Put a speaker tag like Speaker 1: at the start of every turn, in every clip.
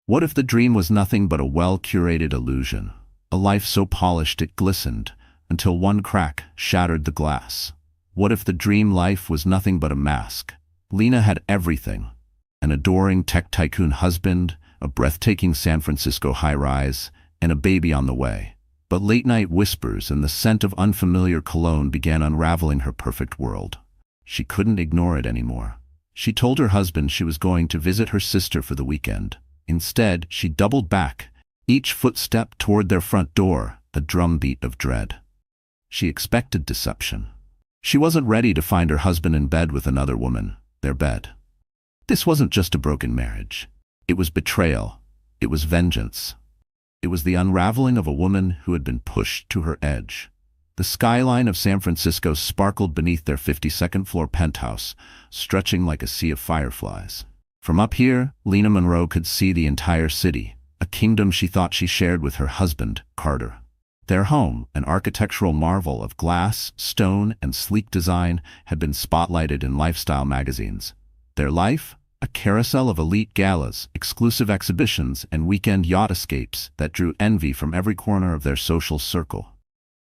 Speaker 1: What if the dream was nothing but a well-curated illusion? A life so polished it glistened, until one crack shattered the glass. What if the dream life was nothing but a mask? Lena had everything: an adoring tech tycoon husband, a breathtaking San Francisco high-rise, and a baby on the way. But late-night whispers and the scent of unfamiliar cologne began unraveling her perfect world. She couldn't ignore it anymore. She told her husband she was going to visit her sister for the weekend. Instead, she doubled back, each footstep toward their front door a drumbeat of dread. She expected deception. She wasn't ready to find her husband in bed with another woman, their bed. This wasn't just a broken marriage. It was betrayal. It was vengeance. It was the unraveling of a woman who had been pushed to her edge. The skyline of San Francisco sparkled beneath their 52nd floor penthouse, stretching like a sea of fireflies. From up here, Lena Monroe could see the entire city, a kingdom she thought she shared with her husband, Carter. Their home, an architectural marvel of glass, stone, and sleek design, had been spotlighted in lifestyle magazines. Their life? A carousel of elite galas, exclusive exhibitions, and weekend yacht escapes that drew envy from every corner of their social circle.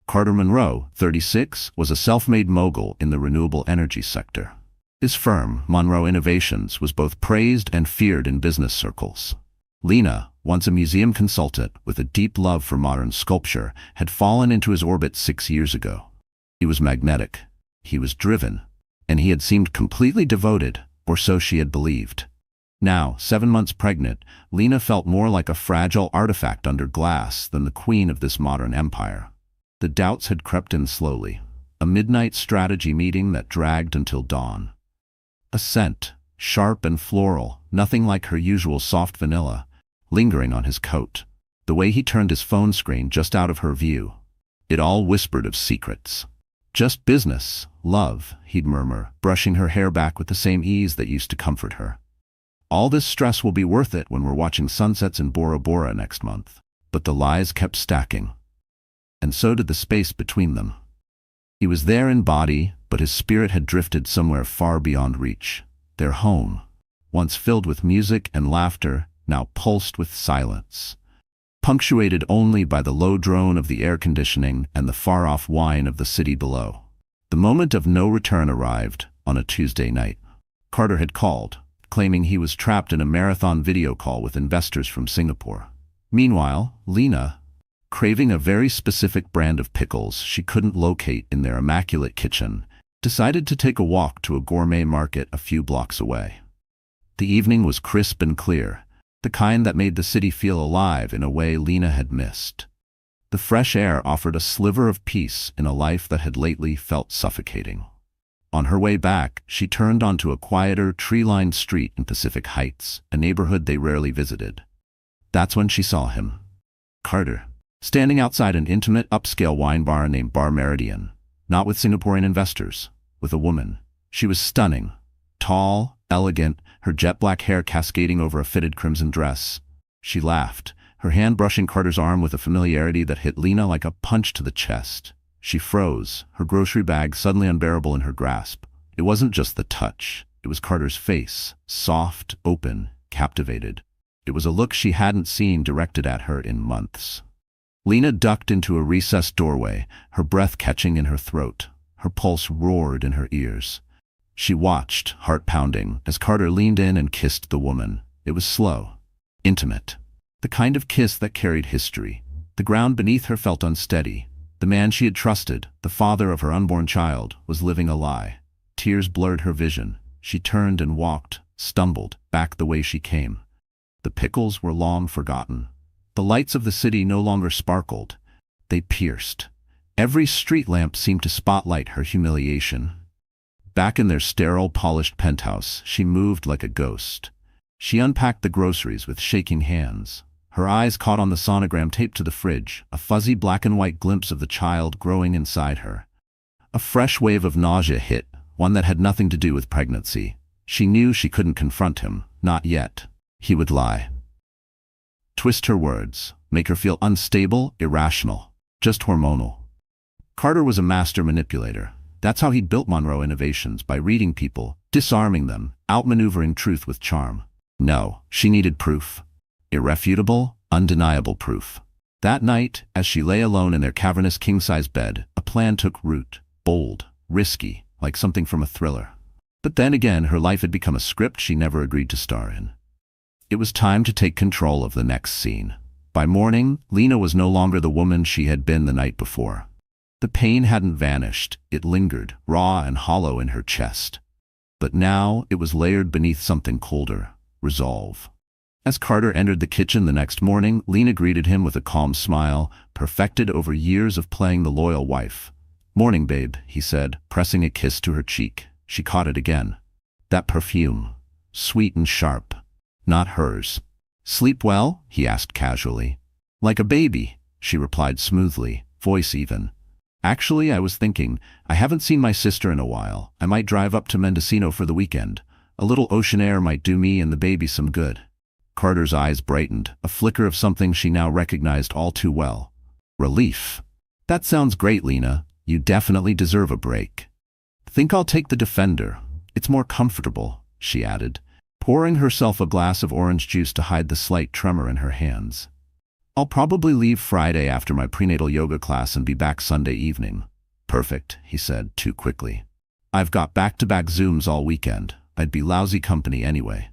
Speaker 1: Carter Monroe, 36, was a self-made mogul in the renewable energy sector. His firm, Monroe Innovations, was both praised and feared in business circles. Lena, once a museum consultant with a deep love for modern sculpture, had fallen into his orbit 6 years ago. He was magnetic, he was driven, and he had seemed completely devoted, or so she had believed. Now, 7 months pregnant, Lena felt more like a fragile artifact under glass than the queen of this modern empire. The doubts had crept in slowly, a midnight strategy meeting that dragged until dawn. A scent, sharp and floral, nothing like her usual soft vanilla, lingering on his coat. The way he turned his phone screen just out of her view. It all whispered of secrets. Just business, love, he'd murmur, brushing her hair back with the same ease that used to comfort her. All this stress will be worth it when we're watching sunsets in Bora Bora next month. But the lies kept stacking. And so did the space between them. He was there in body, but his spirit had drifted somewhere far beyond reach. Their home, once filled with music and laughter, now pulsed with silence, punctuated only by the low drone of the air conditioning and the far-off whine of the city below. The moment of no return arrived on a Tuesday night. Carter had called, claiming he was trapped in a marathon video call with investors from Singapore. Meanwhile, Lena, craving a very specific brand of pickles she couldn't locate in their immaculate kitchen, decided to take a walk to a gourmet market a few blocks away. The evening was crisp and clear, the kind that made the city feel alive in a way Lena had missed. The fresh air offered a sliver of peace in a life that had lately felt suffocating. On her way back, she turned onto a quieter, tree-lined street in Pacific Heights, a neighborhood they rarely visited. That's when she saw him. Carter, standing outside an intimate, upscale wine bar named Bar Meridian, not with Singaporean investors, with a woman. She was stunning, tall, elegant, her jet-black hair cascading over a fitted crimson dress. She laughed, her hand brushing Carter's arm with a familiarity that hit Lena like a punch to the chest. She froze, her grocery bag suddenly unbearable in her grasp. It wasn't just the touch. It was Carter's face, soft, open, captivated. It was a look she hadn't seen directed at her in months. Lena ducked into a recessed doorway, her breath catching in her throat. Her pulse roared in her ears. She watched, heart pounding, as Carter leaned in and kissed the woman. It was slow, intimate. The kind of kiss that carried history. The ground beneath her felt unsteady. The man she had trusted, the father of her unborn child, was living a lie. Tears blurred her vision. She turned and walked, stumbled, back the way she came. The pickles were long forgotten. The lights of the city no longer sparkled. They pierced. Every street lamp seemed to spotlight her humiliation. Back in their sterile, polished penthouse, she moved like a ghost. She unpacked the groceries with shaking hands. Her eyes caught on the sonogram taped to the fridge, a fuzzy black and white glimpse of the child growing inside her. A fresh wave of nausea hit, one that had nothing to do with pregnancy. She knew she couldn't confront him, not yet. He would lie. Twist her words, make her feel unstable, irrational, just hormonal. Carter was a master manipulator. That's how he built Monroe Innovations, by reading people, disarming them, outmaneuvering truth with charm. No, she needed proof. Irrefutable, undeniable proof. That night, as she lay alone in their cavernous king-size bed, a plan took root. Bold, risky, like something from a thriller. But then again, her life had become a script she never agreed to star in. It was time to take control of the next scene. By morning, Lena was no longer the woman she had been the night before. The pain hadn't vanished, it lingered, raw and hollow in her chest. But now, it was layered beneath something colder: resolve. As Carter entered the kitchen the next morning, Lena greeted him with a calm smile, perfected over years of playing the loyal wife. "Morning, babe," he said, pressing a kiss to her cheek. She caught it again. That perfume. Sweet and sharp. Not hers. "Sleep well?" he asked casually. "Like a baby," she replied smoothly, voice even. "Actually, I was thinking, I haven't seen my sister in a while. I might drive up to Mendocino for the weekend. A little ocean air might do me and the baby some good." Carter's eyes brightened, a flicker of something she now recognized all too well. Relief. "That sounds great, Lena. You definitely deserve a break." "Think I'll take the Defender. It's more comfortable," she added, pouring herself a glass of orange juice to hide the slight tremor in her hands. "I'll probably leave Friday after my prenatal yoga class and be back Sunday evening." "Perfect," he said, too quickly. "I've got back-to-back Zooms all weekend. I'd be lousy company anyway."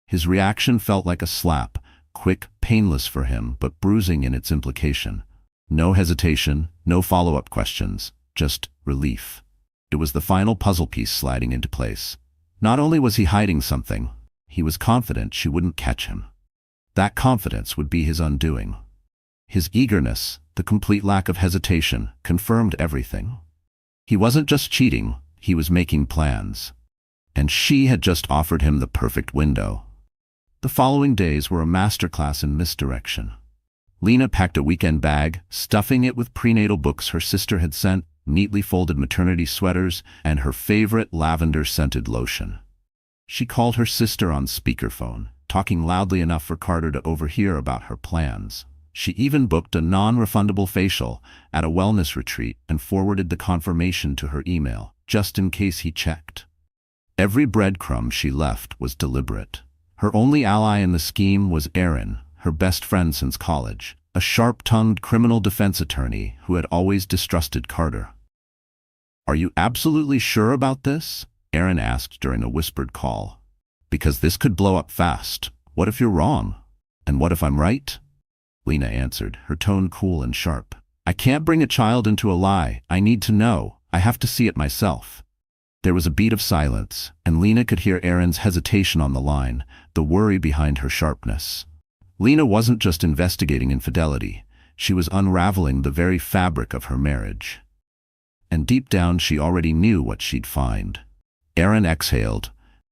Speaker 1: His reaction felt like a slap, quick, painless for him, but bruising in its implication. No hesitation, no follow-up questions, just relief. It was the final puzzle piece sliding into place. Not only was he hiding something, he was confident she wouldn't catch him. That confidence would be his undoing. His eagerness, the complete lack of hesitation, confirmed everything. He wasn't just cheating, he was making plans. And she had just offered him the perfect window. The following days were a masterclass in misdirection. Lena packed a weekend bag, stuffing it with prenatal books her sister had sent, neatly folded maternity sweaters, and her favorite lavender-scented lotion. She called her sister on speakerphone, talking loudly enough for Carter to overhear about her plans. She even booked a non-refundable facial at a wellness retreat and forwarded the confirmation to her email, just in case he checked. Every breadcrumb she left was deliberate. Her only ally in the scheme was Aaron, her best friend since college, a sharp-tongued criminal defense attorney who had always distrusted Carter. "Are you absolutely sure about this?" Aaron asked during a whispered call. "Because this could blow up fast. What if you're wrong? And what if I'm right?" Lena answered, her tone cool and sharp. "I can't bring a child into a lie. I need to know. I have to see it myself." There was a beat of silence, and Lena could hear Aaron's hesitation on the line, the worry behind her sharpness. Lena wasn't just investigating infidelity. She was unraveling the very fabric of her marriage. And deep down she already knew what she'd find. Aaron exhaled.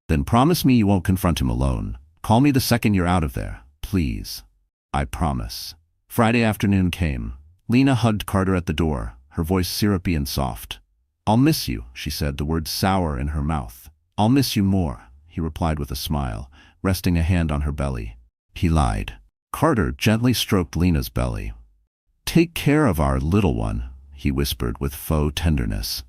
Speaker 1: "Then promise me you won't confront him alone. Call me the second you're out of there, please." "I promise." Friday afternoon came. Lena hugged Carter at the door, her voice syrupy and soft. "I'll miss you," she said, the words sour in her mouth. "I'll miss you more," he replied with a smile, resting a hand on her belly. He lied. Carter gently stroked Lena's belly. "Take care of our little one," he whispered with faux tenderness.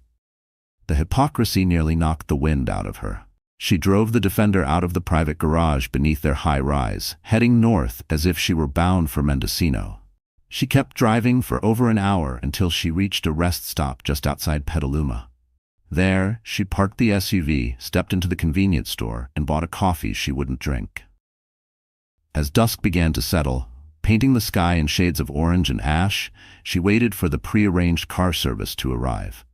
Speaker 1: The hypocrisy nearly knocked the wind out of her. She drove the Defender out of the private garage beneath their high rise, heading north as if she were bound for Mendocino. She kept driving for over an hour until she reached a rest stop just outside Petaluma. There, she parked the SUV, stepped into the convenience store, and bought a coffee she wouldn't drink. As dusk began to settle, painting the sky in shades of orange and ash, she waited for the prearranged car service to arrive.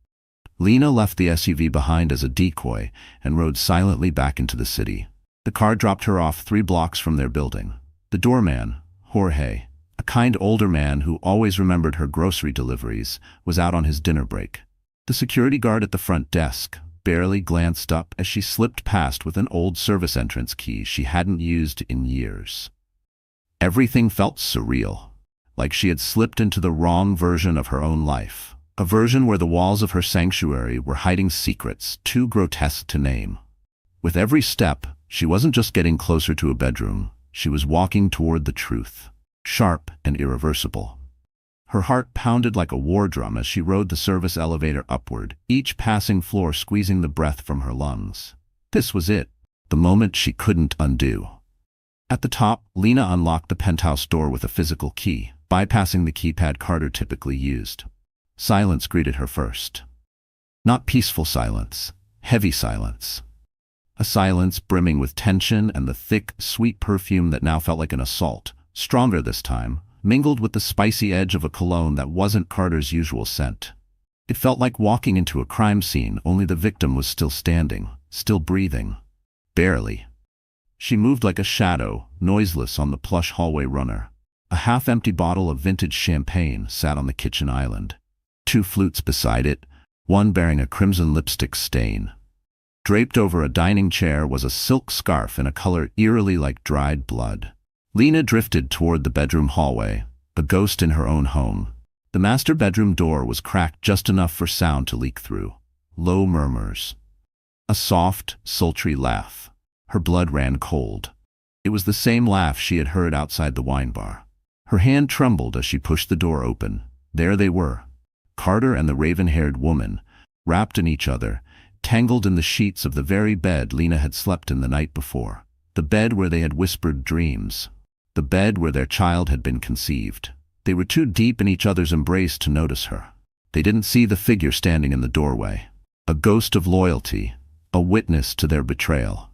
Speaker 1: Lena left the SUV behind as a decoy and rode silently back into the city. The car dropped her off 3 blocks from their building. The doorman, Jorge, a kind older man who always remembered her grocery deliveries, was out on his dinner break. The security guard at the front desk barely glanced up as she slipped past with an old service entrance key she hadn't used in years. Everything felt surreal, like she had slipped into the wrong version of her own life, a version where the walls of her sanctuary were hiding secrets too grotesque to name. With every step, she wasn't just getting closer to a bedroom, she was walking toward the truth. Sharp and irreversible. Her heart pounded like a war drum as she rode the service elevator upward, each passing floor squeezing the breath from her lungs. This was it, the moment she couldn't undo. At the top, Lena unlocked the penthouse door with a physical key, bypassing the keypad Carter typically used. Silence greeted her first. Not peaceful silence, heavy silence. A silence brimming with tension and the thick, sweet perfume that now felt like an assault, stronger this time, mingled with the spicy edge of a cologne that wasn't Carter's usual scent. It felt like walking into a crime scene, only the victim was still standing, still breathing. Barely. She moved like a shadow, noiseless on the plush hallway runner. A half-empty bottle of vintage champagne sat on the kitchen island. 2 flutes beside it, one bearing a crimson lipstick stain. Draped over a dining chair was a silk scarf in a color eerily like dried blood. Lena drifted toward the bedroom hallway, a ghost in her own home. The master bedroom door was cracked just enough for sound to leak through. Low murmurs. A soft, sultry laugh. Her blood ran cold. It was the same laugh she had heard outside the wine bar. Her hand trembled as she pushed the door open. There they were. Carter and the raven-haired woman, wrapped in each other, tangled in the sheets of the very bed Lena had slept in the night before. The bed where they had whispered dreams. The bed where their child had been conceived. They were too deep in each other's embrace to notice her. They didn't see the figure standing in the doorway. A ghost of loyalty, a witness to their betrayal.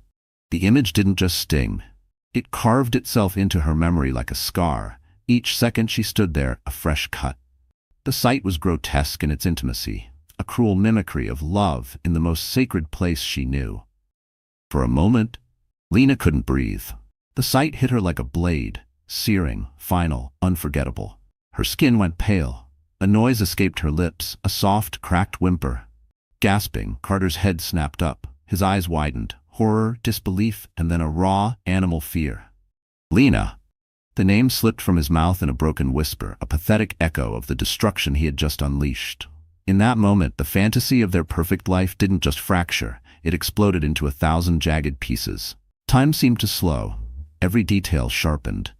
Speaker 1: The image didn't just sting. It carved itself into her memory like a scar. Each second she stood there, a fresh cut. The sight was grotesque in its intimacy, a cruel mimicry of love in the most sacred place she knew. For a moment, Lena couldn't breathe. The sight hit her like a blade, searing, final, unforgettable. Her skin went pale. A noise escaped her lips, a soft, cracked whimper. Gasping, Carter's head snapped up. His eyes widened. Horror, disbelief, and then a raw, animal fear. Lena! The name slipped from his mouth in a broken whisper, a pathetic echo of the destruction he had just unleashed. In that moment, the fantasy of their perfect life didn't just fracture, it exploded into 1,000 jagged pieces. Time seemed to slow. Every detail sharpened.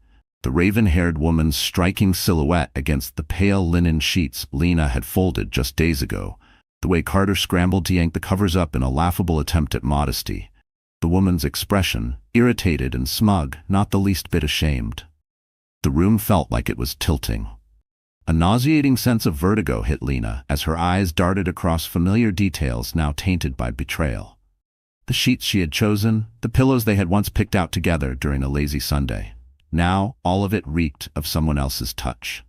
Speaker 1: The raven-haired woman's striking silhouette against the pale linen sheets Lena had folded just days ago. The way Carter scrambled to yank the covers up in a laughable attempt at modesty. The woman's expression, irritated and smug, not the least bit ashamed. The room felt like it was tilting. A nauseating sense of vertigo hit Lena as her eyes darted across familiar details now tainted by betrayal. The sheets she had chosen, the pillows they had once picked out together during a lazy Sunday. Now, all of it reeked of someone else's touch.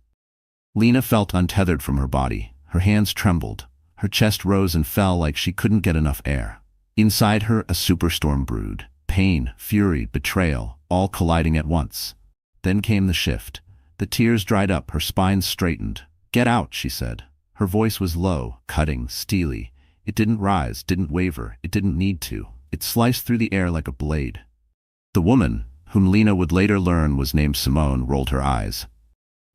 Speaker 1: Lena felt untethered from her body. Her hands trembled. Her chest rose and fell like she couldn't get enough air. Inside her, a superstorm brewed. Pain, fury, betrayal, all colliding at once. Then came the shift. The tears dried up, her spine straightened. "Get out," she said. Her voice was low, cutting, steely. It didn't rise, didn't waver, it didn't need to. It sliced through the air like a blade. The woman, whom Lena would later learn was named Simone, rolled her eyes.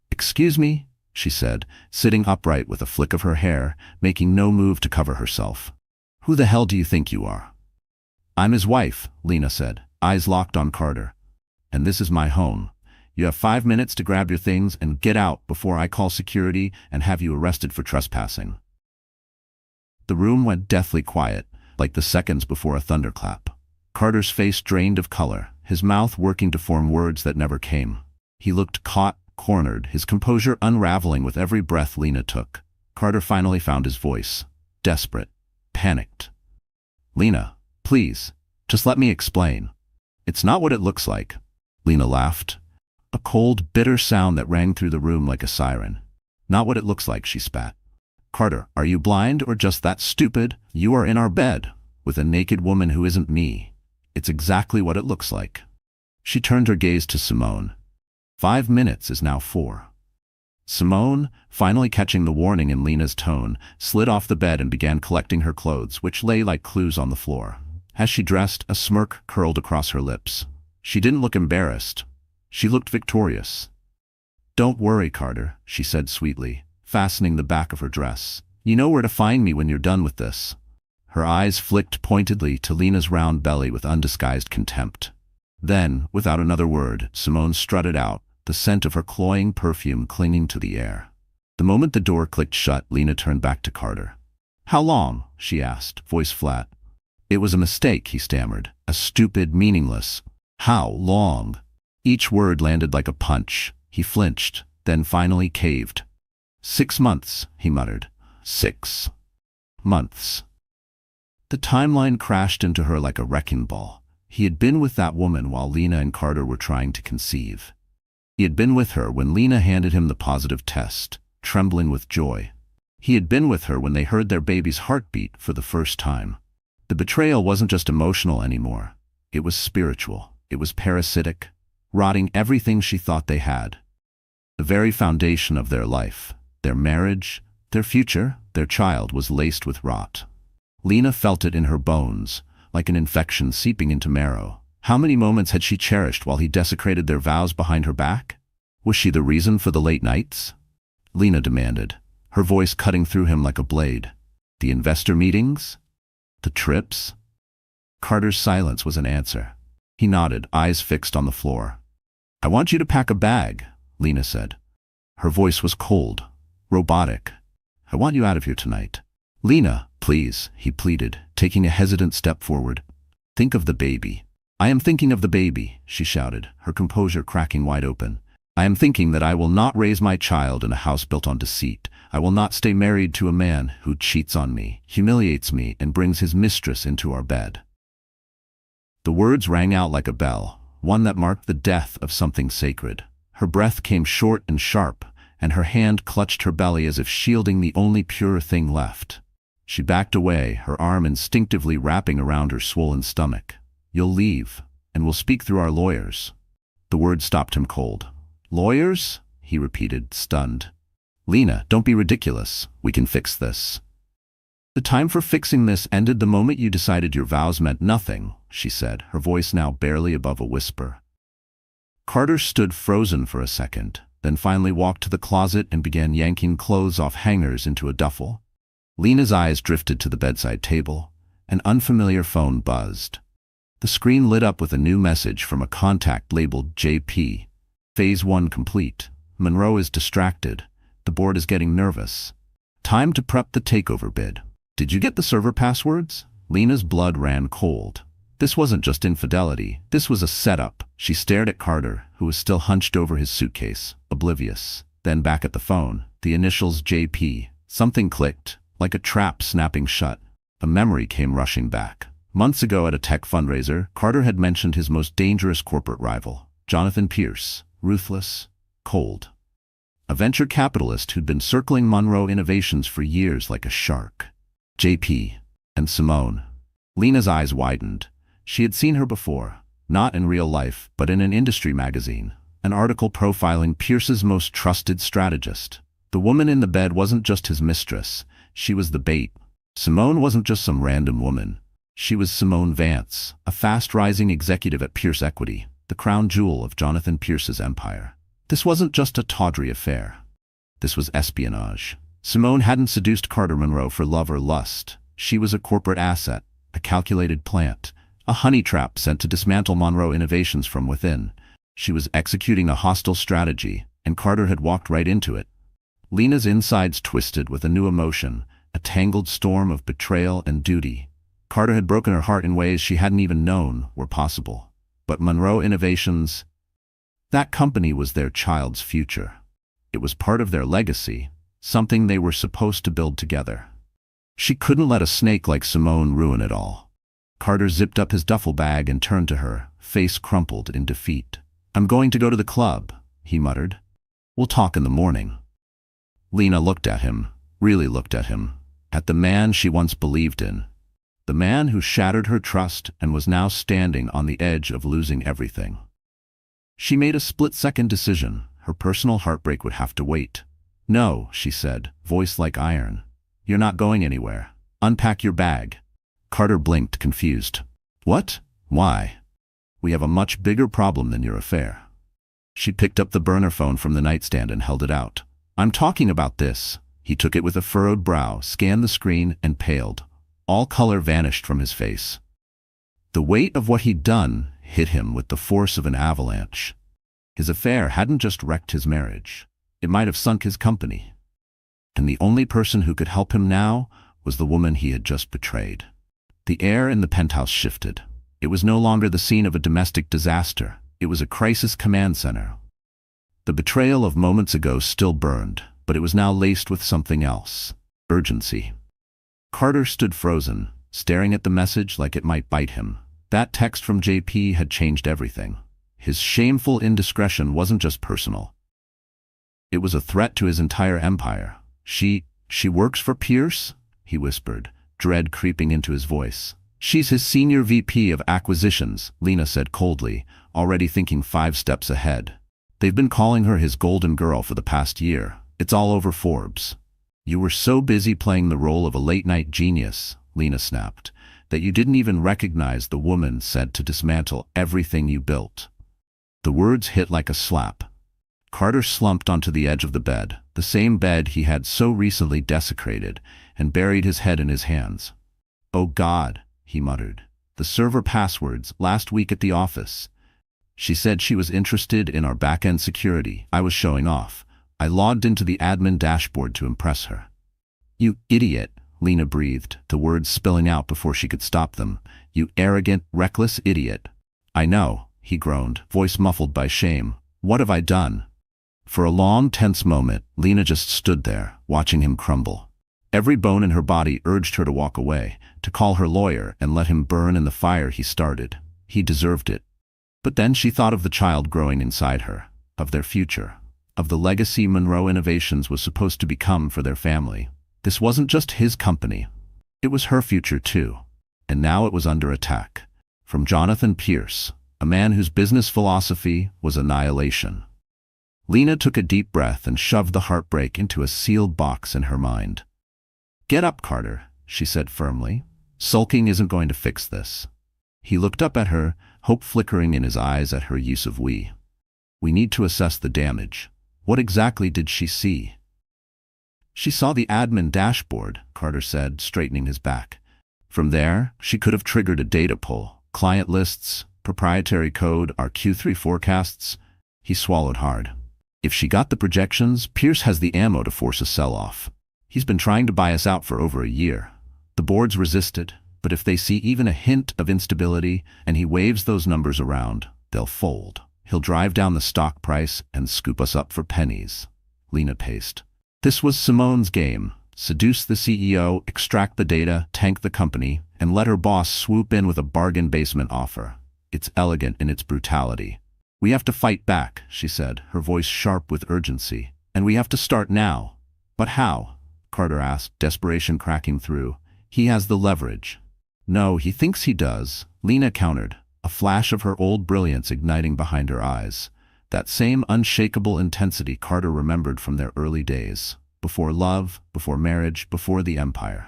Speaker 1: "Excuse me," she said, sitting upright with a flick of her hair, making no move to cover herself. "Who the hell do you think you are?" "I'm his wife," Lena said, eyes locked on Carter. "And this is my home. You have 5 minutes to grab your things and get out before I call security and have you arrested for trespassing." The room went deathly quiet, like the seconds before a thunderclap. Carter's face drained of color, his mouth working to form words that never came. He looked caught, cornered, his composure unraveling with every breath Lena took. Carter finally found his voice. Desperate. Panicked. "Lena, please, just let me explain. It's not what it looks like." Lena laughed. A cold, bitter sound that rang through the room like a siren. "Not what it looks like," she spat. "Carter, are you blind or just that stupid? You are in our bed, with a naked woman who isn't me. It's exactly what it looks like." She turned her gaze to Simone. 5 minutes is now 4. Simone, finally catching the warning in Lena's tone, slid off the bed and began collecting her clothes, which lay like clues on the floor. As she dressed, a smirk curled across her lips. She didn't look embarrassed. She looked victorious. "Don't worry, Carter," she said sweetly, fastening the back of her dress. "You know where to find me when you're done with this." Her eyes flicked pointedly to Lena's round belly with undisguised contempt. Then, without another word, Simone strutted out, the scent of her cloying perfume clinging to the air. The moment the door clicked shut, Lena turned back to Carter. "How long?" she asked, voice flat. "It was a mistake," he stammered. "A stupid, meaningless—" "How long?" Each word landed like a punch. He flinched, then finally caved. 6 months, he muttered. 6 months. The timeline crashed into her like a wrecking ball. He had been with that woman while Lena and Carter were trying to conceive. He had been with her when Lena handed him the positive test, trembling with joy. He had been with her when they heard their baby's heartbeat for the first time. The betrayal wasn't just emotional anymore. It was spiritual. It was parasitic, rotting everything she thought they had. The very foundation of their life, their marriage, their future, their child was laced with rot. Lena felt it in her bones, like an infection seeping into marrow. How many moments had she cherished while he desecrated their vows behind her back? Was she the reason for the late nights? Lena demanded, her voice cutting through him like a blade. The investor meetings? The trips? Carter's silence was an answer. He nodded, eyes fixed on the floor. I want you to pack a bag, Lena said. Her voice was cold, robotic. I want you out of here tonight. Lena, please, he pleaded, taking a hesitant step forward. Think of the baby. I am thinking of the baby, she shouted, her composure cracking wide open. I am thinking that I will not raise my child in a house built on deceit. I will not stay married to a man who cheats on me, humiliates me, and brings his mistress into our bed. The words rang out like a bell, one that marked the death of something sacred. Her breath came short and sharp, and her hand clutched her belly as if shielding the only pure thing left. She backed away, her arm instinctively wrapping around her swollen stomach. You'll leave, and we'll speak through our lawyers. The word stopped him cold. Lawyers? He repeated, stunned. Lena, don't be ridiculous. We can fix this. The time for fixing this ended the moment you decided your vows meant nothing, she said, her voice now barely above a whisper. Carter stood frozen for a second, then finally walked to the closet and began yanking clothes off hangers into a duffel. Lena's eyes drifted to the bedside table. An unfamiliar phone buzzed. The screen lit up with a new message from a contact labeled JP. Phase 1 complete. Monroe is distracted. The board is getting nervous. Time to prep the takeover bid. Did you get the server passwords? Lena's blood ran cold. This wasn't just infidelity. This was a setup. She stared at Carter, who was still hunched over his suitcase, oblivious. Then back at the phone, the initials JP. Something clicked, like a trap snapping shut. A memory came rushing back. Months ago at a tech fundraiser, Carter had mentioned his most dangerous corporate rival, Jonathan Pierce, ruthless, cold. A venture capitalist who'd been circling Monroe Innovations for years like a shark. JP and Simone. Lena's eyes widened. She had seen her before, not in real life, but in an industry magazine, an article profiling Pierce's most trusted strategist. The woman in the bed wasn't just his mistress, she was the bait. Simone wasn't just some random woman. She was Simone Vance, a fast-rising executive at Pierce Equity, the crown jewel of Jonathan Pierce's empire. This wasn't just a tawdry affair. This was espionage. Simone hadn't seduced Carter Monroe for love or lust. She was a corporate asset, a calculated plant, a honey trap sent to dismantle Monroe Innovations from within. She was executing a hostile strategy, and Carter had walked right into it. Lena's insides twisted with a new emotion, a tangled storm of betrayal and duty. Carter had broken her heart in ways she hadn't even known were possible. But Monroe Innovations, that company was their child's future. It was part of their legacy, something they were supposed to build together. She couldn't let a snake like Simone ruin it all. Carter zipped up his duffel bag and turned to her, face crumpled in defeat. I'm going to go to the club, he muttered. We'll talk in the morning. Lena looked at him, really looked at him, at the man she once believed in. The man who shattered her trust and was now standing on the edge of losing everything. She made a split-second decision. Her personal heartbreak would have to wait. No, she said, voice like iron. You're not going anywhere. Unpack your bag. Carter blinked, confused. What? Why? We have a much bigger problem than your affair. She picked up the burner phone from the nightstand and held it out. I'm talking about this. He took it with a furrowed brow, scanned the screen, and paled. All color vanished from his face. The weight of what he'd done hit him with the force of an avalanche. His affair hadn't just wrecked his marriage. It might have sunk his company. And the only person who could help him now was the woman he had just betrayed. The air in the penthouse shifted. It was no longer the scene of a domestic disaster. It was a crisis command center. The betrayal of moments ago still burned, but it was now laced with something else. Urgency. Carter stood frozen, staring at the message like it might bite him. That text from JP had changed everything. His shameful indiscretion wasn't just personal. It was a threat to his entire empire. She works for Pierce? He whispered, dread creeping into his voice. She's his senior VP of acquisitions, Lena said coldly, already thinking 5 steps ahead. They've been calling her his golden girl for the past year. It's all over Forbes. You were so busy playing the role of a late-night genius, Lena snapped, that you didn't even recognize the woman said to dismantle everything you built. The words hit like a slap. Carter slumped onto the edge of the bed, the same bed he had so recently desecrated, and buried his head in his hands. "Oh God," he muttered. "The server passwords last week at the office. She said she was interested in our back-end security. I was showing off. I logged into the admin dashboard to impress her." "You idiot," Lena breathed, the words spilling out before she could stop them. "You arrogant, reckless idiot." "I know," he groaned, voice muffled by shame. "What have I done?" For a long, tense moment, Lena just stood there, watching him crumble. Every bone in her body urged her to walk away, to call her lawyer and let him burn in the fire he started. He deserved it. But then she thought of the child growing inside her, of their future, of the legacy Monroe Innovations was supposed to become for their family. This wasn't just his company. It was her future too. And now it was under attack. From Jonathan Pierce, a man whose business philosophy was annihilation. Lena took a deep breath and shoved the heartbreak into a sealed box in her mind. "Get up, Carter," she said firmly. "Sulking isn't going to fix this." He looked up at her, hope flickering in his eyes at her use of we. "We need to assess the damage." What exactly did she see? "She saw the admin dashboard," Carter said, straightening his back. "From there, she could have triggered a data pull. Client lists, proprietary code, our Q3 forecasts." He swallowed hard. "If she got the projections, Pierce has the ammo to force a sell-off. He's been trying to buy us out for over a year. The boards resisted, but if they see even a hint of instability and he waves those numbers around, they'll fold. He'll drive down the stock price and scoop us up for pennies." Lena paced. This was Simone's game. Seduce the CEO, extract the data, tank the company, and let her boss swoop in with a bargain basement offer. It's elegant in its brutality. "We have to fight back," she said, her voice sharp with urgency. "And we have to start now." "But how?" Carter asked, desperation cracking through. "He has the leverage." "No, he thinks he does," Lena countered, a flash of her old brilliance igniting behind her eyes. That same unshakable intensity Carter remembered from their early days. Before love, before marriage, before the empire.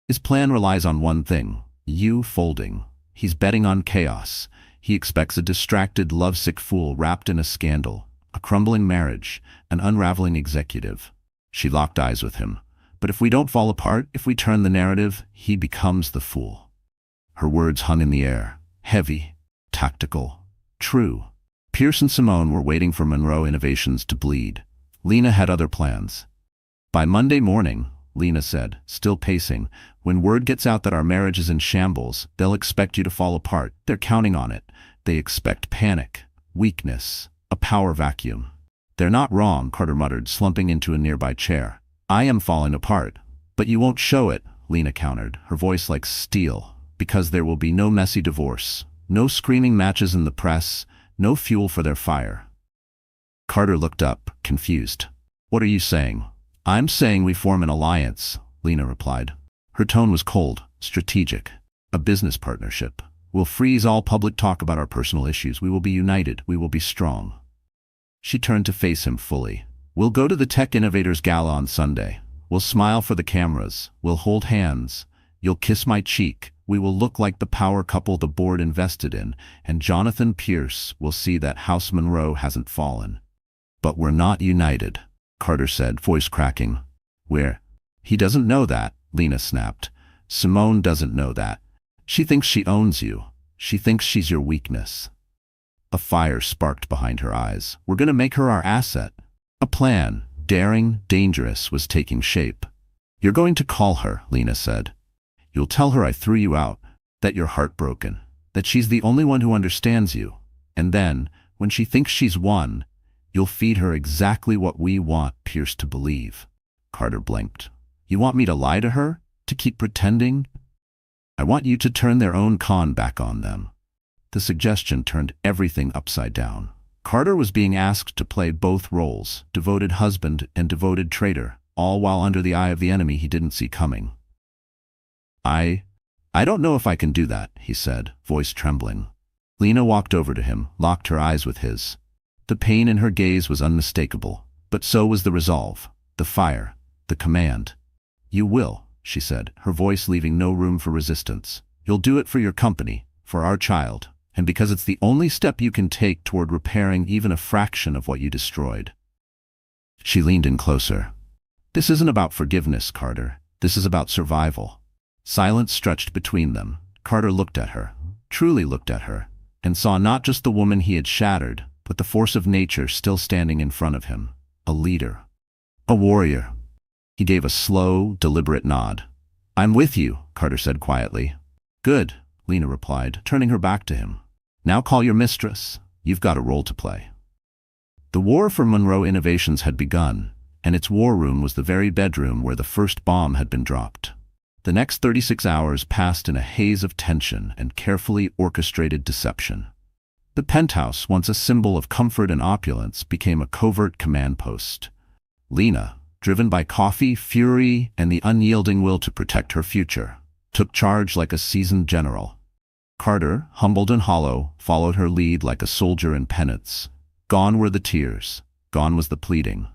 Speaker 1: His plan relies on one thing: you folding. He's betting on chaos. He expects a distracted, lovesick fool wrapped in a scandal, a crumbling marriage, an unraveling executive. She locked eyes with him. "But if we don't fall apart, if we turn the narrative, he becomes the fool." Her words hung in the air, heavy, tactical, true. Pierce and Simone were waiting for Monroe Innovations to bleed. Lena had other plans. "By Monday morning," Lena said, still pacing, "when word gets out that our marriage is in shambles, they'll expect you to fall apart. They're counting on it. They expect panic, weakness, a power vacuum." "They're not wrong," Carter muttered, slumping into a nearby chair. "I am falling apart. But you won't show it," Lena countered, her voice like steel, "because there will be no messy divorce, no screaming matches in the press, no fuel for their fire." Carter looked up, confused. "What are you saying?" "I'm saying we form an alliance," Lena replied. Her tone was cold, strategic. "A business partnership. We'll freeze all public talk about our personal issues. We will be united. We will be strong." She turned to face him fully. "We'll go to the Tech Innovators Gala on Sunday. We'll smile for the cameras. We'll hold hands. You'll kiss my cheek. We will look like the power couple the board invested in, and Jonathan Pierce will see that House Monroe hasn't fallen." "But we're not united," Carter said, voice cracking. He doesn't know that," Lena snapped. "Simone doesn't know that. She thinks she owns you. She thinks she's your weakness." A fire sparked behind her eyes. "We're going to make her our asset." A plan, daring, dangerous, was taking shape. "You're going to call her," Lena said. "You'll tell her I threw you out, that you're heartbroken, that she's the only one who understands you. And then, When she thinks she's won, you'll feed her exactly what we want Pierce to believe. Carter blinked. You want me to lie to her? To keep pretending? I want you to turn their own con back on them. The suggestion turned everything upside down. Carter was being asked to play both roles, devoted husband and devoted traitor, all while under the eye of the enemy he didn't see coming. I don't know if I can do that, he said, voice trembling. Lena walked over to him, locked her eyes with his. The pain in her gaze was unmistakable, but so was the resolve, the fire, the command. You will, she said, her voice leaving no room for resistance. You'll do it for your company, for our child, and because it's the only step you can take toward repairing even a fraction of what you destroyed. She leaned in closer. This isn't about forgiveness, Carter. This is about survival. Silence stretched between them. Carter looked at her, truly looked at her, and saw not just the woman he had shattered, but the force of nature still standing in front of him. A leader. A warrior. He gave a slow, deliberate nod. I'm with you, Carter said quietly. Good, Lena replied, turning her back to him. Now call your mistress. You've got a role to play. The war for Monroe Innovations had begun, and its war room was the very bedroom where the first bomb had been dropped. The next 36 hours passed in a haze of tension and carefully orchestrated deception. The penthouse, once a symbol of comfort and opulence, became a covert command post. Lena, driven by coffee, fury, and the unyielding will to protect her future, took charge like a seasoned general. Carter, humbled and hollow, followed her lead like a soldier in penance. Gone were the tears, gone was the pleading.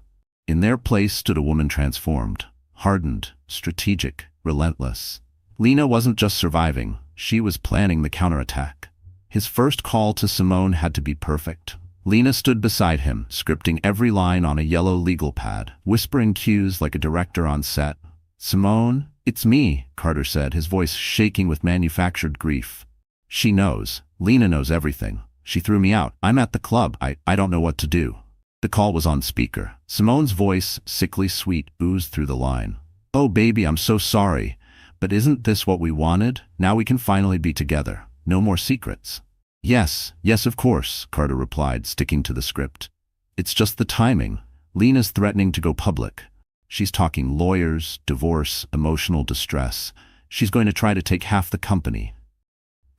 Speaker 1: In their place stood a woman transformed, hardened, strategic, relentless. Lena wasn't just surviving, she was planning the counterattack. His first call to Simone had to be perfect. Lena stood beside him, scripting every line on a yellow legal pad, whispering cues like a director on set. Simone, it's me, Carter said, his voice shaking with manufactured grief. She knows. Lena knows everything. She threw me out. I'm at the club. I don't know what to do. The call was on speaker. Simone's voice, sickly sweet, oozed through the line. Oh baby, I'm so sorry. But isn't this what we wanted? Now we can finally be together. No more secrets. Yes, of course, Carter replied, sticking to the script. It's just the timing. Lena's threatening to go public. She's talking lawyers, divorce, emotional distress. She's going to try to take half the company.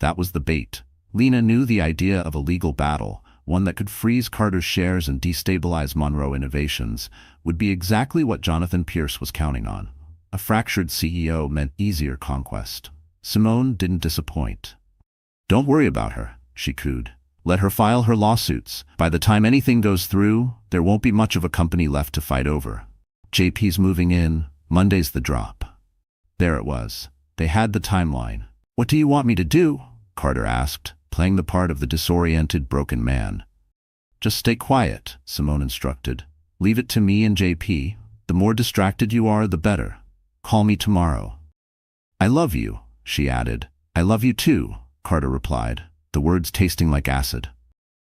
Speaker 1: That was the bait. Lena knew the idea of a legal battle, one that could freeze Carter's shares and destabilize Monroe Innovations, would be exactly what Jonathan Pierce was counting on. A fractured CEO meant easier conquest. Simone didn't disappoint. Don't worry about her, she cooed. Let her file her lawsuits. By the time anything goes through, there won't be much of a company left to fight over. JP's moving in, Monday's the drop. There it was. They had the timeline. What do you want me to do? Carter asked, playing the part of the disoriented, broken man. Just stay quiet, Simone instructed. Leave it to me and JP. The more distracted you are, the better. Call me tomorrow. I love you, she added. I love you too, Carter replied, the words tasting like acid.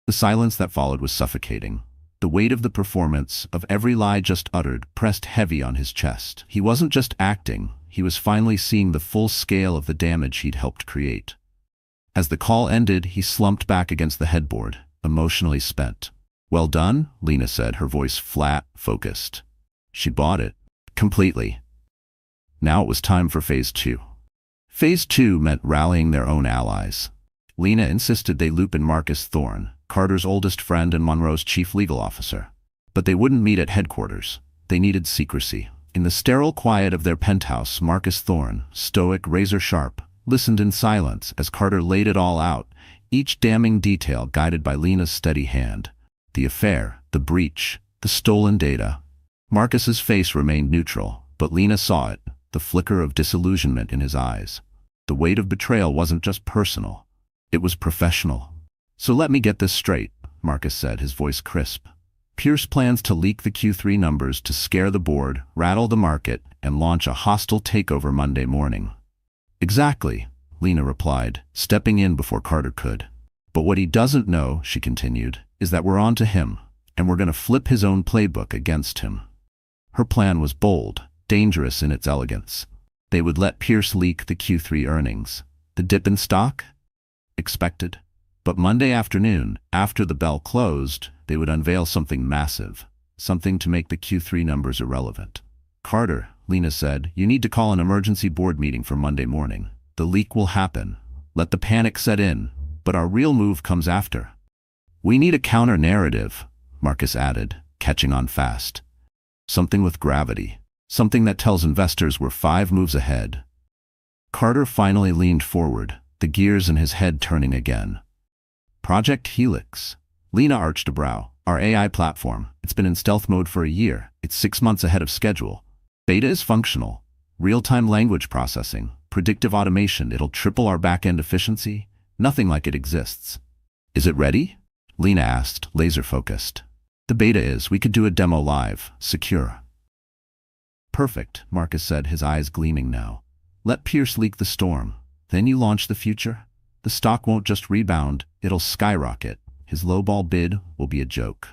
Speaker 1: The silence that followed was suffocating. The weight of the performance, of every lie just uttered, pressed heavy on his chest. He wasn't just acting, he was finally seeing the full scale of the damage he'd helped create. As the call ended, he slumped back against the headboard, emotionally spent. Well done, Lena said, her voice flat, focused. She bought it. Completely. Now it was time for Phase 2. Phase 2 meant rallying their own allies. Lena insisted they loop in Marcus Thorne, Carter's oldest friend and Monroe's chief legal officer. But they wouldn't meet at headquarters. They needed secrecy. In the sterile quiet of their penthouse, Marcus Thorne, stoic, razor-sharp, listened in silence as Carter laid it all out, each damning detail guided by Lena's steady hand. The affair, the breach, the stolen data. Marcus's face remained neutral, but Lena saw it, the flicker of disillusionment in his eyes. The weight of betrayal wasn't just personal. It was professional. So let me get this straight, Marcus said, his voice crisp. Pierce plans to leak the Q3 numbers to scare the board, rattle the market, and launch a hostile takeover Monday morning. Exactly, Lena replied, stepping in before Carter could. But what he doesn't know, she continued, is that we're on to him, and we're going to flip his own playbook against him. Her plan was bold, dangerous in its elegance. They would let Pierce leak the Q3 earnings. The dip in stock? Expected. But Monday afternoon, after the bell closed, they would unveil something massive, something to make the Q3 numbers irrelevant. "Carter," Lena said, "you need to call an emergency board meeting for Monday morning. The leak will happen. Let the panic set in, but our real move comes after." "We need a counter-narrative," Marcus added, catching on fast. "Something with gravity. Something that tells investors we're 5 moves ahead." Carter finally leaned forward, the gears in his head turning again. "Project Helix." Lena arched a brow. "Our AI platform. It's been in stealth mode for a year. It's 6 months ahead of schedule. Beta is functional. Real-time language processing. Predictive automation. It'll triple our back-end efficiency. Nothing like it exists." "Is it ready?" Lena asked, laser-focused. "The beta is. We could do a demo live. Secure." "Perfect," Marcus said, his eyes gleaming now. "Let Pierce leak the storm. Then you launch the future. The stock won't just rebound, it'll skyrocket. His lowball bid will be a joke."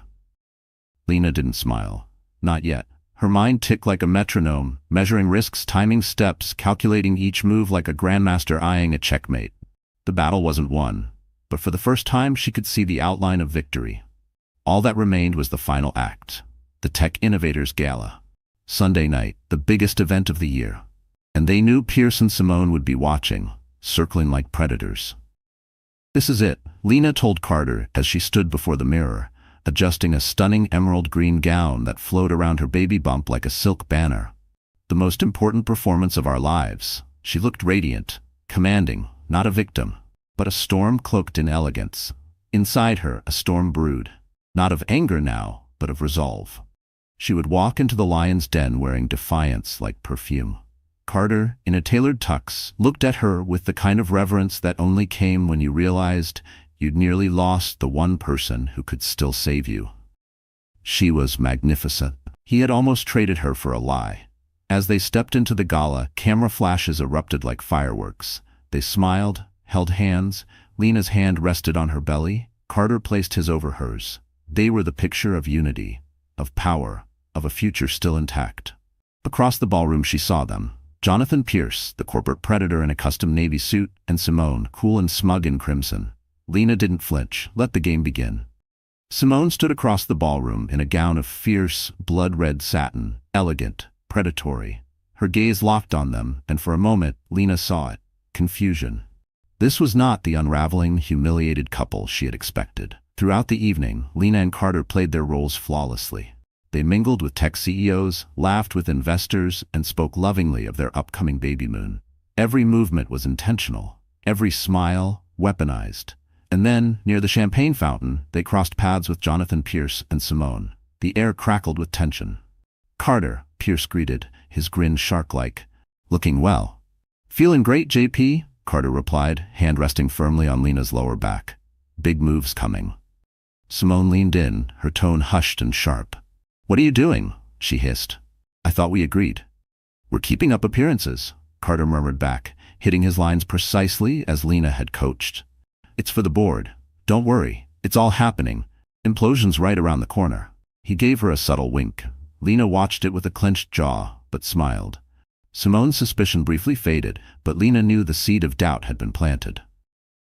Speaker 1: Lena didn't smile. Not yet. Her mind ticked like a metronome, measuring risks, timing steps, calculating each move like a grandmaster eyeing a checkmate. The battle wasn't won, but for the first time she could see the outline of victory. All that remained was the final act, the Tech Innovators Gala. Sunday night, the biggest event of the year. And they knew Pierce and Simone would be watching, circling like predators. "This is it," Lena told Carter as she stood before the mirror, adjusting a stunning emerald green gown that flowed around her baby bump like a silk banner. "The most important performance of our lives." She looked radiant, commanding, not a victim, but a storm cloaked in elegance. Inside her, a storm brewed, not of anger now, but of resolve. She would walk into the lion's den wearing defiance like perfume. Carter, in a tailored tux, looked at her with the kind of reverence that only came when you realized you'd nearly lost the one person who could still save you. She was magnificent. He had almost traded her for a lie. As they stepped into the gala, camera flashes erupted like fireworks. They smiled, held hands. Lena's hand rested on her belly. Carter placed his over hers. They were the picture of unity, of power, of a future still intact. Across the ballroom she saw them. Jonathan Pierce, the corporate predator in a custom navy suit, and Simone, cool and smug in crimson. Lena didn't flinch. Let the game begin. Simone stood across the ballroom in a gown of fierce, blood-red satin, elegant, predatory. Her gaze locked on them, and for a moment, Lena saw it. Confusion. This was not the unraveling, humiliated couple she had expected. Throughout the evening, Lena and Carter played their roles flawlessly. They mingled with tech CEOs, laughed with investors, and spoke lovingly of their upcoming baby moon. Every movement was intentional, every smile weaponized. And then, near the champagne fountain, they crossed paths with Jonathan Pierce and Simone. The air crackled with tension. "Carter," Pierce greeted, his grin shark-like. "Looking well." "Feeling great, JP," Carter replied, hand resting firmly on Lena's lower back. "Big moves coming." Simone leaned in, her tone hushed and sharp. "What are you doing?" she hissed. "I thought we agreed." "We're keeping up appearances," Carter murmured back, hitting his lines precisely as Lena had coached. "It's for the board. Don't worry. It's all happening. Implosion's right around the corner." He gave her a subtle wink. Lena watched it with a clenched jaw, but smiled. Simone's suspicion briefly faded, but Lena knew the seed of doubt had been planted.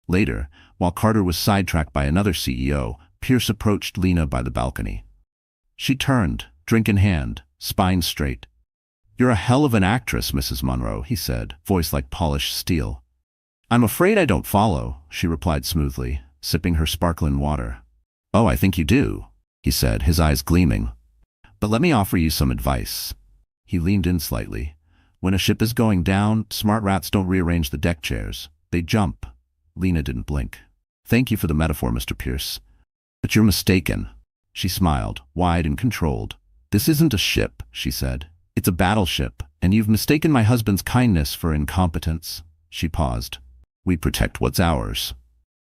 Speaker 1: Later, while Carter was sidetracked by another CEO, Pierce approached Lena by the balcony. She turned, drink in hand, spine straight. "You're a hell of an actress, Mrs. Monroe," he said, voice like polished steel. "I'm afraid I don't follow," she replied smoothly, sipping her sparkling water. "Oh, I think you do," he said, his eyes gleaming. "But let me offer you some advice." He leaned in slightly. "When a ship is going down, smart rats don't rearrange the deck chairs. They jump." Lena didn't blink. "Thank you for the metaphor, Mr. Pierce. But you're mistaken." She smiled, wide and controlled. "This isn't a ship," she said. "It's a battleship, and you've mistaken my husband's kindness for incompetence." She paused. "We protect what's ours."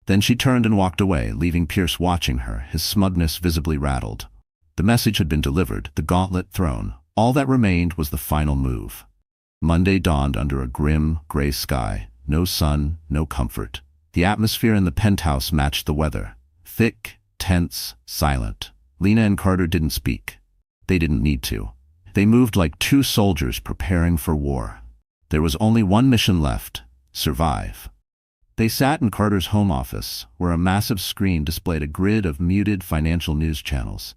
Speaker 1: Then she turned and walked away, leaving Pierce watching her, his smugness visibly rattled. The message had been delivered, the gauntlet thrown. All that remained was the final move. Monday dawned under a grim, gray sky. No sun, no comfort. The atmosphere in the penthouse matched the weather. Thick, tense, silent. Lena and Carter didn't speak. They didn't need to. They moved like two soldiers preparing for war. There was only one mission left: survive. They sat in Carter's home office, where a massive screen displayed a grid of muted financial news channels.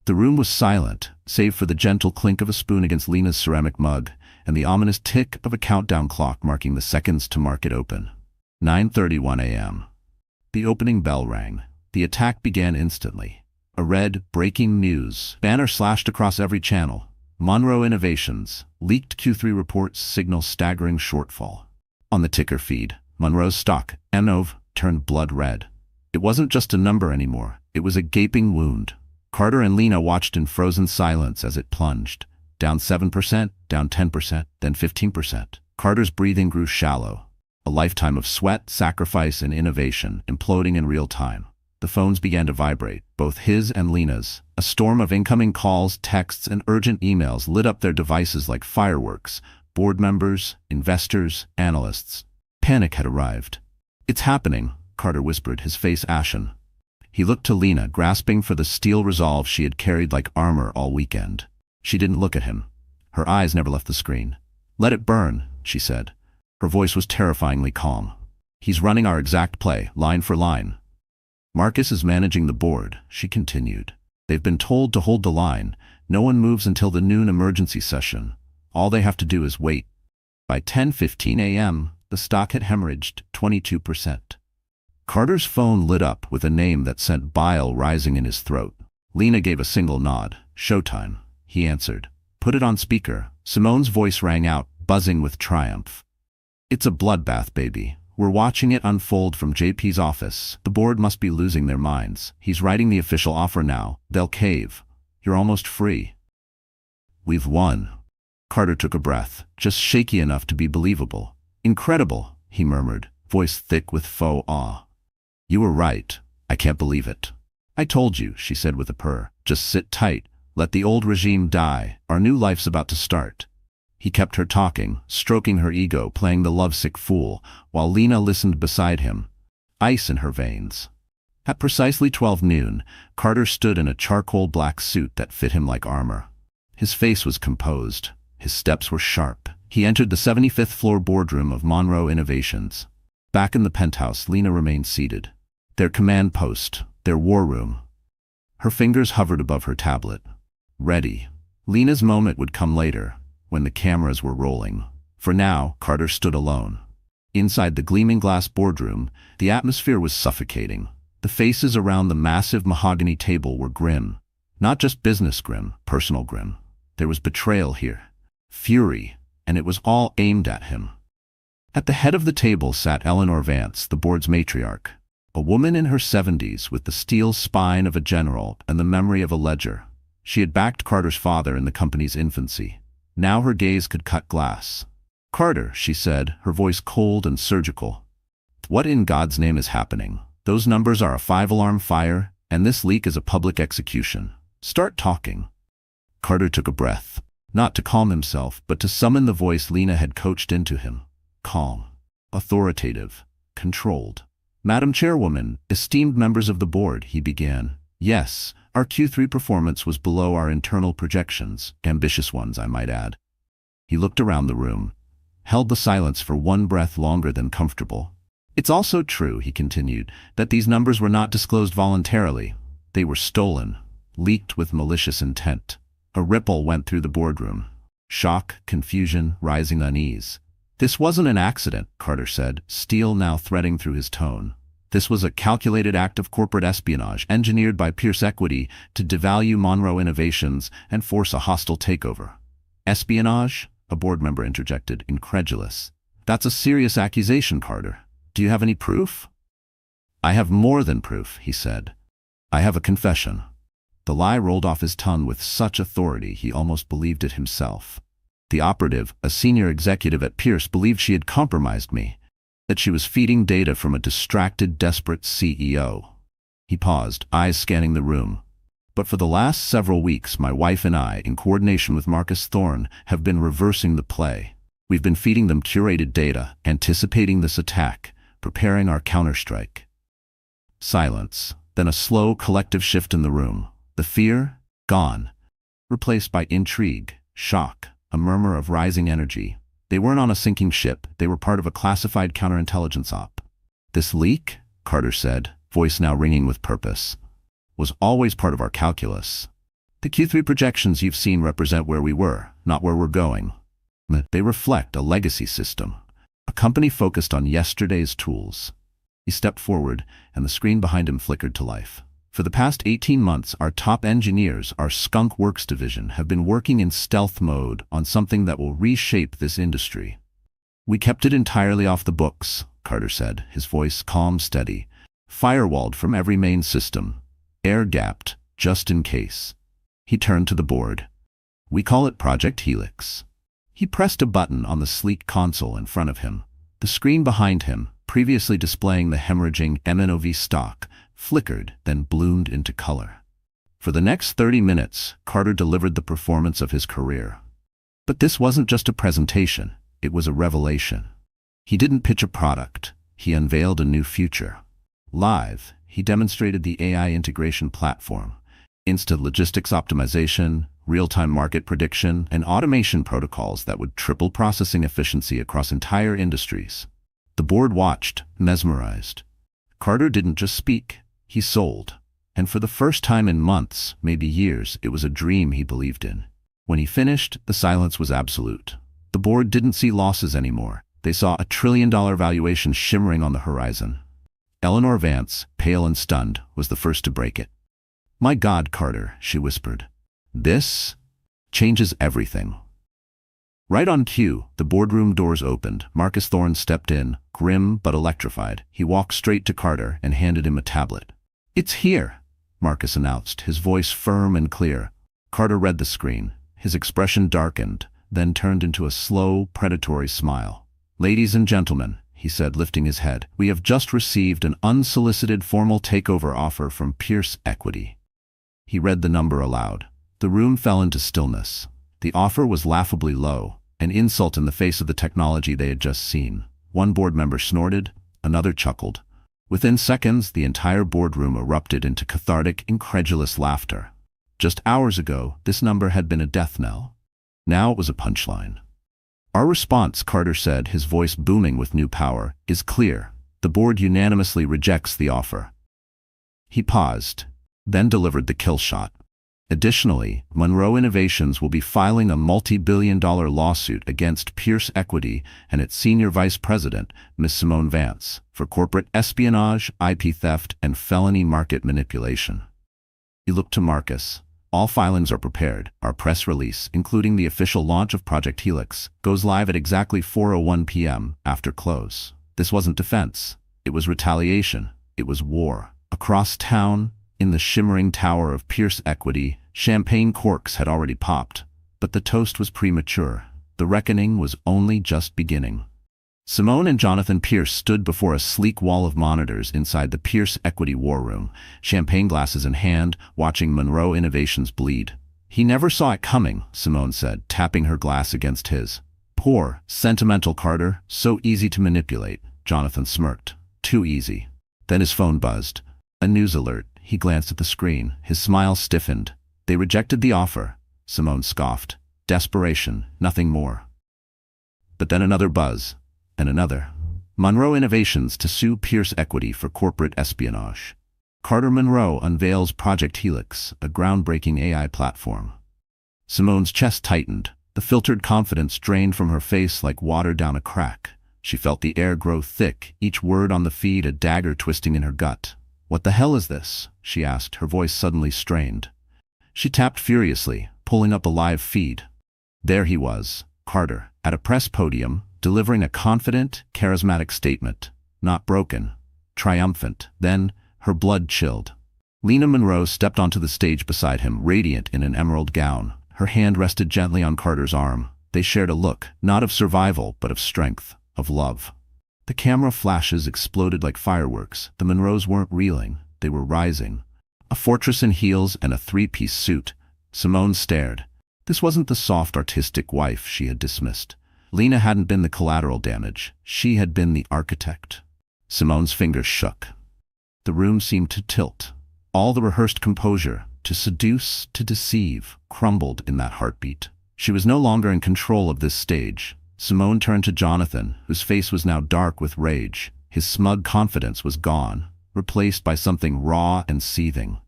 Speaker 1: The room was silent, save for the gentle clink of a spoon against Lena's ceramic mug and the ominous tick of a countdown clock marking the seconds to market open. 9:31 a.m. The opening bell rang. The attack began instantly. A red, breaking news banner slashed across every channel. Monroe Innovations, leaked Q3 reports signal staggering shortfall. On the ticker feed, Monroe's stock, MNOV, turned blood red. It wasn't just a number anymore, it was a gaping wound. Carter and Lena watched in frozen silence as it plunged. Down 7%, down 10%, then 15%. Carter's breathing grew shallow. A lifetime of sweat, sacrifice, and innovation imploding in real time. The phones began to vibrate, both his and Lena's. A storm of incoming calls, texts, and urgent emails lit up their devices like fireworks. Board members, investors, analysts. Panic had arrived. "It's happening," Carter whispered, his face ashen. He looked to Lena, grasping for the steel resolve she had carried like armor all weekend. She didn't look at him. Her eyes never left the screen. "Let it burn," she said. Her voice was terrifyingly calm. "He's running our exact play, line for line." "Marcus is managing the board," she continued. "They've been told to hold the line. No one moves until the noon emergency session. All they have to do is wait." By 10:15 a.m., the stock had hemorrhaged 22%. Carter's phone lit up with a name that sent bile rising in his throat. Lena gave a single nod. "Showtime," he answered. "Put it on speaker." Simone's voice rang out, buzzing with triumph. "It's a bloodbath, baby. We're watching it unfold from JP's office. The board must be losing their minds. He's writing the official offer now. They'll cave. You're almost free." "We've won." Carter took a breath, just shaky enough to be believable. "Incredible," he murmured, voice thick with faux awe. "You were right. I can't believe it." "I told you," she said with a purr. "Just sit tight. Let the old regime die. Our new life's about to start." He kept her talking, stroking her ego, playing the lovesick fool, while Lena listened beside him, ice in her veins. At precisely 12 noon, Carter stood in a charcoal black suit that fit him like armor. His face was composed. His steps were sharp. He entered the 75th floor boardroom of Monroe Innovations. Back in the penthouse, Lena remained seated. Their command post, their war room. Her fingers hovered above her tablet. Ready. Lena's moment would come later, when the cameras were rolling. For now, Carter stood alone. Inside the gleaming glass boardroom, the atmosphere was suffocating. The faces around the massive mahogany table were grim. Not just business grim, personal grim. There was betrayal here. Fury, and it was all aimed at him. At the head of the table sat Eleanor Vance, the board's matriarch. A woman in her 70s with the steel spine of a general and the memory of a ledger. She had backed Carter's father in the company's infancy. Now her gaze could cut glass. "Carter," she said, her voice cold and surgical. "What in God's name is happening? Those numbers are a 5-alarm fire, and this leak is a public execution. Start talking." Carter took a breath, not to calm himself, but to summon the voice Lena had coached into him. Calm, authoritative, controlled. "Madam Chairwoman, esteemed members of the board," he began. "Yes, our Q3 performance was below our internal projections, ambitious ones, I might add." He looked around the room, held the silence for one breath longer than comfortable. "It's also true," he continued, "that these numbers were not disclosed voluntarily. They were stolen, leaked with malicious intent." A ripple went through the boardroom. Shock, confusion, rising unease. "This wasn't an accident," Carter said, steel now threading through his tone. "This was a calculated act of corporate espionage engineered by Pierce Equity to devalue Monroe Innovations and force a hostile takeover." "Espionage?" a board member interjected, incredulous. "That's a serious accusation, Carter. Do you have any proof?" "I have more than proof," he said. "I have a confession." The lie rolled off his tongue with such authority he almost believed it himself. "The operative, a senior executive at Pierce, believed she had compromised me, that she was feeding data from a distracted, desperate CEO." He paused, eyes scanning the room. "But for the last several weeks, my wife and I, in coordination with Marcus Thorne, have been reversing the play. We've been feeding them curated data, anticipating this attack, preparing our counterstrike." Silence, then a slow, collective shift in the room. The fear, gone, replaced by intrigue, shock, a murmur of rising energy. They weren't on a sinking ship, they were part of a classified counterintelligence op. This leak, Carter said, voice now ringing with purpose, was always part of our calculus. The Q3 projections you've seen represent where we were, not where we're going. They reflect a legacy system, a company focused on yesterday's tools. He stepped forward, and the screen behind him flickered to life. For the past 18 months, our top engineers, our Skunk Works division, have been working in stealth mode on something that will reshape this industry. We kept it entirely off the books, Carter said, his voice calm, steady, firewalled from every main system, air-gapped, just in case. He turned to the board. We call it Project Helix. He pressed a button on the sleek console in front of him. The screen behind him, previously displaying the hemorrhaging MNOV stock, flickered, then bloomed into color. For the next 30 minutes, Carter delivered the performance of his career. But this wasn't just a presentation, it was a revelation. He didn't pitch a product, he unveiled a new future. Live, he demonstrated the AI integration platform, instant logistics optimization, real-time market prediction, and automation protocols that would triple processing efficiency across entire industries. The board watched, mesmerized. Carter didn't just speak, he sold. And for the first time in months, maybe years, it was a dream he believed in. When he finished, the silence was absolute. The board didn't see losses anymore. They saw a $1 trillion valuation shimmering on the horizon. Eleanor Vance, pale and stunned, was the first to break it. "My God, Carter," she whispered. "This changes everything." Right on cue, the boardroom doors opened. Marcus Thorne stepped in, grim but electrified. He walked straight to Carter and handed him a tablet. "It's here," Marcus announced, his voice firm and clear. Carter read the screen. His expression darkened, then turned into a slow, predatory smile. "Ladies and gentlemen," he said, lifting his head, "we have just received an unsolicited formal takeover offer from Pierce Equity." He read the number aloud. The room fell into stillness. The offer was laughably low, an insult in the face of the technology they had just seen. One board member snorted, another chuckled. Within seconds, the entire boardroom erupted into cathartic, incredulous laughter. Just hours ago, this number had been a death knell. Now it was a punchline. "Our response," Carter said, his voice booming with new power, "is clear. The board unanimously rejects the offer." He paused, then delivered the kill shot. Additionally, Monroe Innovations will be filing a multi-billion-dollar lawsuit against Pierce Equity and its senior vice president, Ms. Simone Vance, for corporate espionage, IP theft, and felony market manipulation. He looked to Marcus. "All filings are prepared. Our press release, including the official launch of Project Helix, goes live at exactly 4:01 p.m. after close." This wasn't defense. It was retaliation. It was war. Across town, in the shimmering tower of Pierce Equity, champagne corks had already popped. But the toast was premature. The reckoning was only just beginning. Simone and Jonathan Pierce stood before a sleek wall of monitors inside the Pierce Equity war room, champagne glasses in hand, watching Monroe Innovations bleed. "He never saw it coming," Simone said, tapping her glass against his. "Poor, sentimental Carter, so easy to manipulate." Jonathan smirked. "Too easy." Then his phone buzzed. A news alert. He glanced at the screen. His smile stiffened. "They rejected the offer," Simone scoffed. "Desperation, nothing more." But then another buzz. And another. Monroe Innovations to sue Pierce Equity for corporate espionage. Carter Monroe unveils Project Helix, a groundbreaking AI platform. Simone's chest tightened. The filtered confidence drained from her face like water down a crack. She felt the air grow thick, each word on the feed a dagger twisting in her gut. "What the hell is this?" she asked, her voice suddenly strained. She tapped furiously, pulling up a live feed. There he was, Carter, at a press podium, delivering a confident, charismatic statement. Not broken, triumphant. Then, her blood chilled. Lena Monroe stepped onto the stage beside him, radiant in an emerald gown. Her hand rested gently on Carter's arm. They shared a look, not of survival, but of strength, of love. The camera flashes exploded like fireworks. The Monroes weren't reeling, they were rising. A fortress in heels and a three-piece suit. Simone stared. This wasn't the soft, artistic wife she had dismissed. Lena hadn't been the collateral damage. She had been the architect. Simone's fingers shook. The room seemed to tilt. All the rehearsed composure, to seduce, to deceive, crumbled in that heartbeat. She was no longer in control of this stage. Simone turned to Jonathan, whose face was now dark with rage. His smug confidence was gone, replaced by something raw and seething.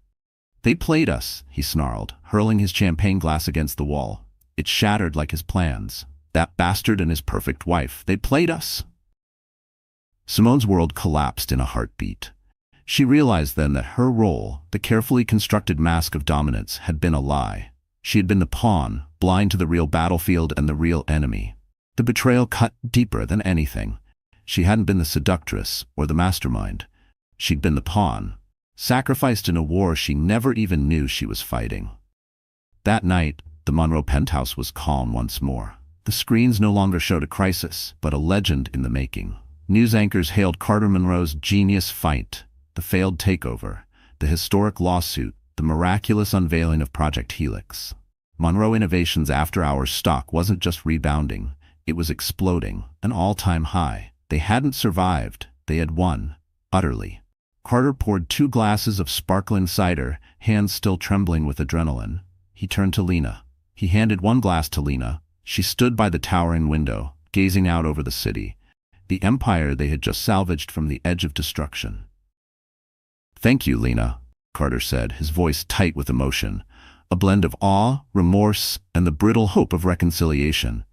Speaker 1: "They played us," he snarled, hurling his champagne glass against the wall. It shattered like his plans. "That bastard and his perfect wife, they played us." Simone's world collapsed in a heartbeat. She realized then that her role, the carefully constructed mask of dominance, had been a lie. She had been the pawn, blind to the real battlefield and the real enemy. The betrayal cut deeper than anything. She hadn't been the seductress or the mastermind. She'd been the pawn, sacrificed in a war she never even knew she was fighting. That night, the Monroe penthouse was calm once more. The screens no longer showed a crisis, but a legend in the making. News anchors hailed Carter Monroe's genius fight, the failed takeover, the historic lawsuit, the miraculous unveiling of Project Helix. Monroe Innovations' after-hours stock wasn't just rebounding, it was exploding, an all-time high. They hadn't survived, they had won, utterly. Carter poured 2 glasses of sparkling cider, hands still trembling with adrenaline. He turned to Lena. He handed 1 glass to Lena. She stood by the towering window, gazing out over the city, the empire they had just salvaged from the edge of destruction. "Thank you, Lena," Carter said, his voice tight with emotion, a blend of awe, remorse, and the brittle hope of reconciliation.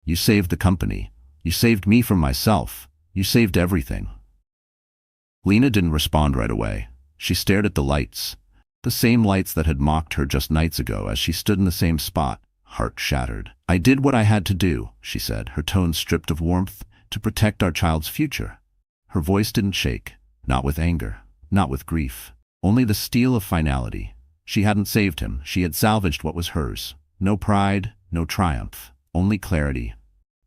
Speaker 1: "You saved the company. You saved me from myself. You saved everything." Lena didn't respond right away. She stared at the lights, the same lights that had mocked her just nights ago as she stood in the same spot, heart shattered. "I did what I had to do," she said, her tone stripped of warmth, "to protect our child's future." Her voice didn't shake, not with anger, not with grief, only the steel of finality. She hadn't saved him, she had salvaged what was hers. No pride, no triumph, only clarity.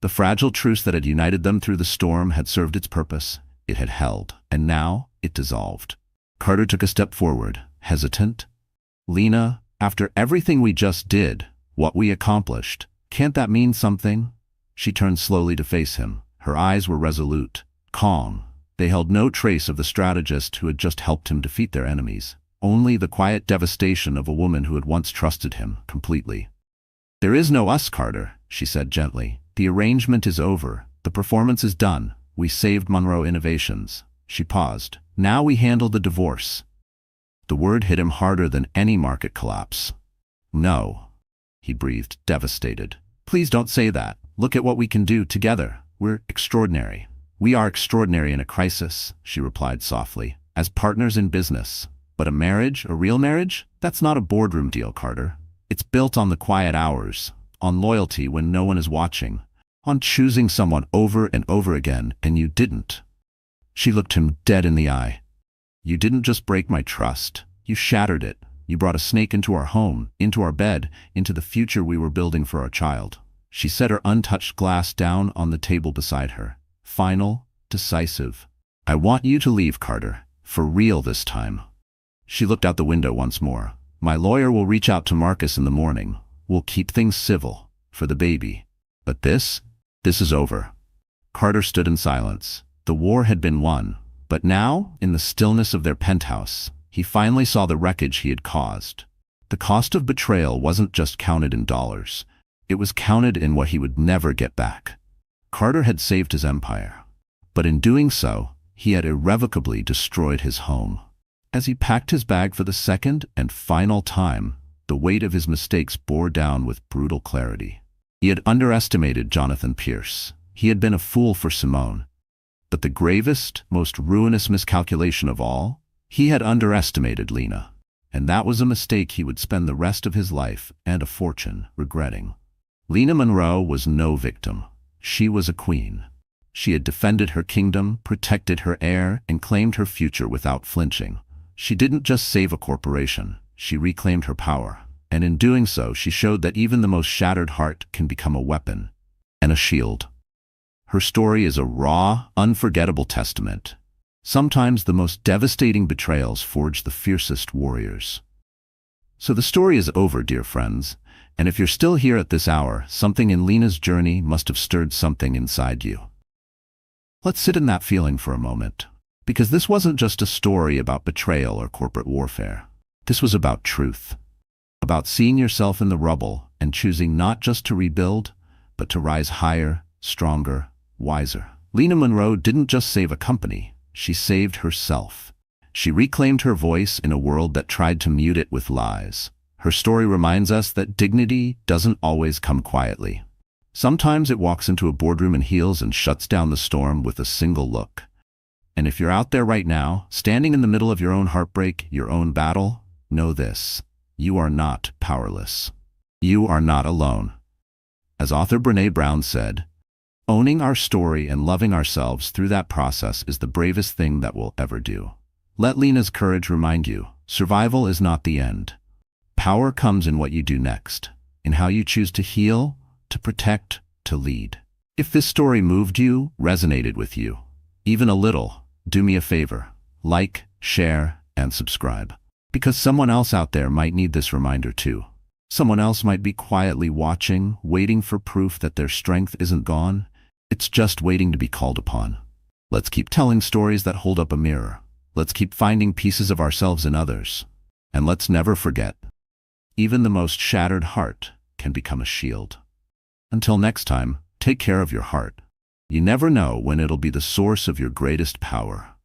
Speaker 1: The fragile truce that had united them through the storm had served its purpose. It had held, and now it dissolved. Carter took a step forward, hesitant. "Lena, after everything we just did, what we accomplished, can't that mean something?" She turned slowly to face him. Her eyes were resolute, calm. They held no trace of the strategist who had just helped him defeat their enemies, only the quiet devastation of a woman who had once trusted him completely. "There is no us, Carter," she said gently. "The arrangement is over. The performance is done. We saved Monroe Innovations." She paused. "Now we handle the divorce." The word hit him harder than any market collapse. "No," he breathed, devastated. "Please don't say that. Look at what we can do together. We're extraordinary." "We are extraordinary in a crisis," she replied softly, "as partners in business. But a marriage, a real marriage, that's not a boardroom deal, Carter. It's built on the quiet hours, on loyalty when no one is watching, on choosing someone over and over again, and you didn't." She looked him dead in the eye. "You didn't just break my trust. You shattered it. You brought a snake into our home, into our bed, into the future we were building for our child." She set her untouched glass down on the table beside her. Final, decisive. "I want you to leave, Carter. For real this time." She looked out the window once more. "My lawyer will reach out to Marcus in the morning. We'll keep things civil, for the baby. But this is over." Carter stood in silence. The war had been won. But now, in the stillness of their penthouse, he finally saw the wreckage he had caused. The cost of betrayal wasn't just counted in dollars. It was counted in what he would never get back. Carter had saved his empire. But in doing so, he had irrevocably destroyed his home. As he packed his bag for the second and final time, the weight of his mistakes bore down with brutal clarity. He had underestimated Jonathan Pierce. He had been a fool for Simone. But the gravest, most ruinous miscalculation of all, he had underestimated Lena. And that was a mistake he would spend the rest of his life and a fortune regretting. Lena Monroe was no victim. She was a queen. She had defended her kingdom, protected her heir, and claimed her future without flinching. She didn't just save a corporation, she reclaimed her power. And in doing so, she showed that even the most shattered heart can become a weapon and a shield. Her story is a raw, unforgettable testament. Sometimes the most devastating betrayals forge the fiercest warriors. So the story is over, dear friends, and if you're still here at this hour, something in Lena's journey must have stirred something inside you. Let's sit in that feeling for a moment, because this wasn't just a story about betrayal or corporate warfare. This was about truth, about seeing yourself in the rubble and choosing not just to rebuild, but to rise higher, stronger, wiser. Lena Monroe didn't just save a company, she saved herself. She reclaimed her voice in a world that tried to mute it with lies. Her story reminds us that dignity doesn't always come quietly. Sometimes it walks into a boardroom in heels and shuts down the storm with a single look. And if you're out there right now, standing in the middle of your own heartbreak, your own battle, know this: you are not powerless. You are not alone. As author Brené Brown said, owning our story and loving ourselves through that process is the bravest thing that we'll ever do. Let Lena's courage remind you, survival is not the end. Power comes in what you do next, in how you choose to heal, to protect, to lead. If this story moved you, resonated with you, even a little, do me a favor: like, share, and subscribe. Because someone else out there might need this reminder too. Someone else might be quietly watching, waiting for proof that their strength isn't gone. It's just waiting to be called upon. Let's keep telling stories that hold up a mirror. Let's keep finding pieces of ourselves in others. And let's never forget, even the most shattered heart can become a shield. Until next time, take care of your heart. You never know when it'll be the source of your greatest power.